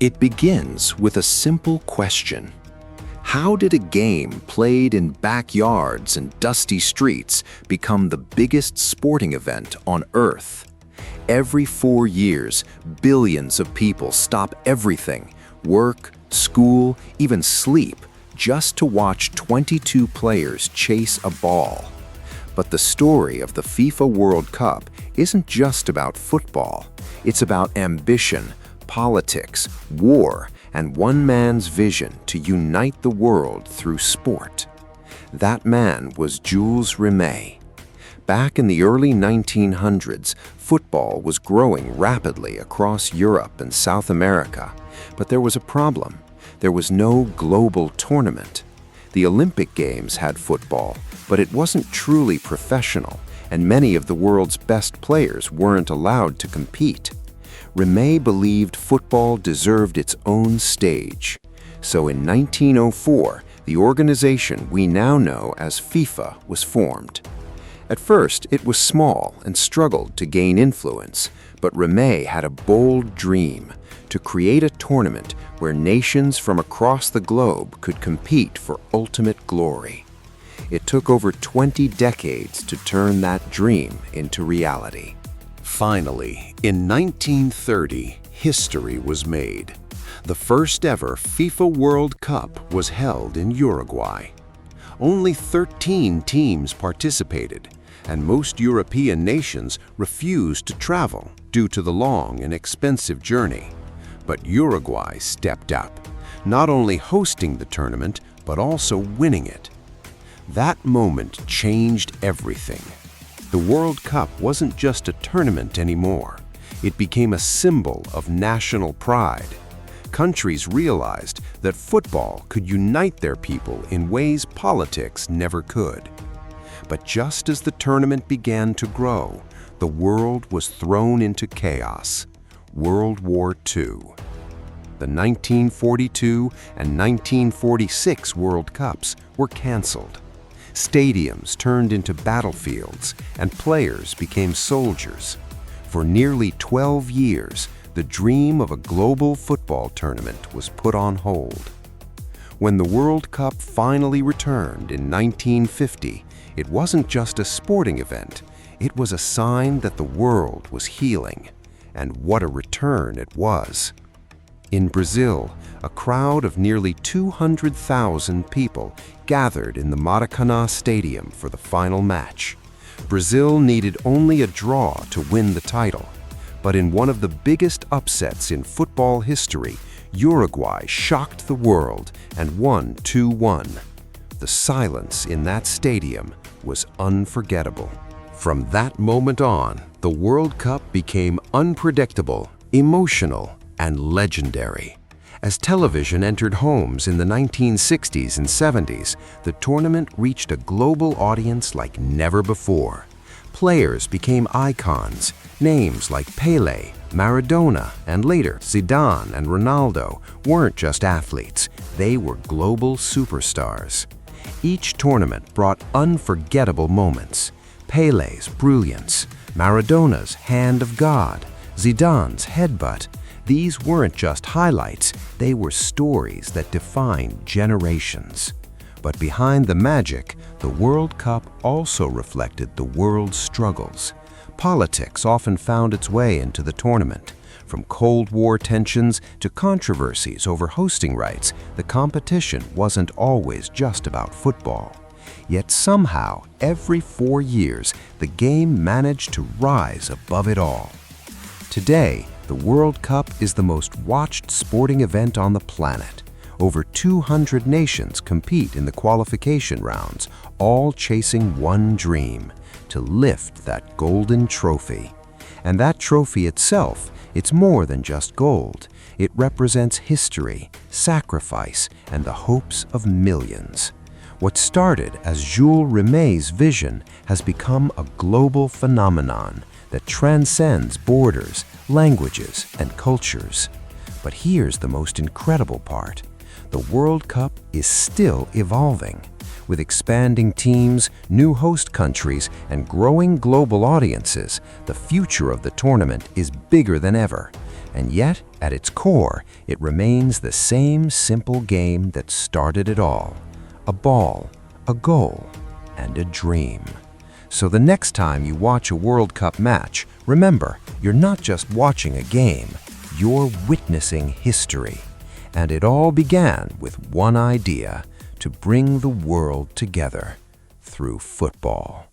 It begins with a simple question. How did a game played in backyards and dusty streets become the biggest sporting event on Earth? Every 4 years, billions of people stop everything, work, school, even sleep, just to watch 22 players chase a ball. But the story of the FIFA World Cup isn't just about football. It's about ambition, politics, war, and one man's vision to unite the world through sport. That man was Jules Rimet. Back in the early 1900s, football was growing rapidly across Europe and South America. But there was a problem. There was no global tournament. The Olympic Games had football, but it wasn't truly professional, and many of the world's best players weren't allowed to compete. Rimet believed football deserved its own stage. So in 1904, the organization we now know as FIFA was formed. At first, it was small and struggled to gain influence, but Rimet had a bold dream: to create a tournament where nations from across the globe could compete for ultimate glory. It took over 20 decades to turn that dream into reality. Finally, in 1930, history was made. The first ever FIFA World Cup was held in Uruguay. Only 13 teams participated, and most European nations refused to travel due to the long and expensive journey. But Uruguay stepped up, not only hosting the tournament, but also winning it. That moment changed everything. The World Cup wasn't just a tournament anymore. It became a symbol of national pride. Countries realized that football could unite their people in ways politics never could. But just as the tournament began to grow, the world was thrown into chaos. World War II. The 1942 and 1946 World Cups were canceled. Stadiums turned into battlefields, and players became soldiers. For nearly 12 years, the dream of a global football tournament was put on hold. When the World Cup finally returned in 1950, it wasn't just a sporting event. It was a sign that the world was healing. And what a return it was. In Brazil, a crowd of nearly 200,000 people gathered in the Maracanã Stadium for the final match. Brazil needed only a draw to win the title. But in one of the biggest upsets in football history, Uruguay shocked the world and won 2-1. The silence in that stadium was unforgettable. From that moment on, the World Cup became unpredictable, emotional, and legendary. As television entered homes in the 1960s and 70s, the tournament reached a global audience like never before. Players became icons. Names like Pelé, Maradona, and later Zidane and Ronaldo weren't just athletes, they were global superstars. Each tournament brought unforgettable moments. Pelé's brilliance, Maradona's hand of God, Zidane's headbutt. These weren't just highlights, they were stories that defined generations. But behind the magic, the World Cup also reflected the world's struggles. Politics often found its way into the tournament. From Cold War tensions to controversies over hosting rights, the competition wasn't always just about football. Yet somehow, every 4 years, the game managed to rise above it all. Today, the World Cup is the most watched sporting event on the planet. Over 200 nations compete in the qualification rounds, all chasing one dream: to lift that golden trophy. And that trophy itself, it's more than just gold. It represents history, sacrifice, and the hopes of millions. What started as Jules Rimet's vision has become a global phenomenon that transcends borders, languages, and cultures. But here's the most incredible part. The World Cup is still evolving. With expanding teams, new host countries, and growing global audiences, the future of the tournament is bigger than ever. And yet, at its core, it remains the same simple game that started it all. A ball, a goal, and a dream. So the next time you watch a World Cup match, remember, you're not just watching a game, you're witnessing history. And it all began with one idea: to bring the world together through football.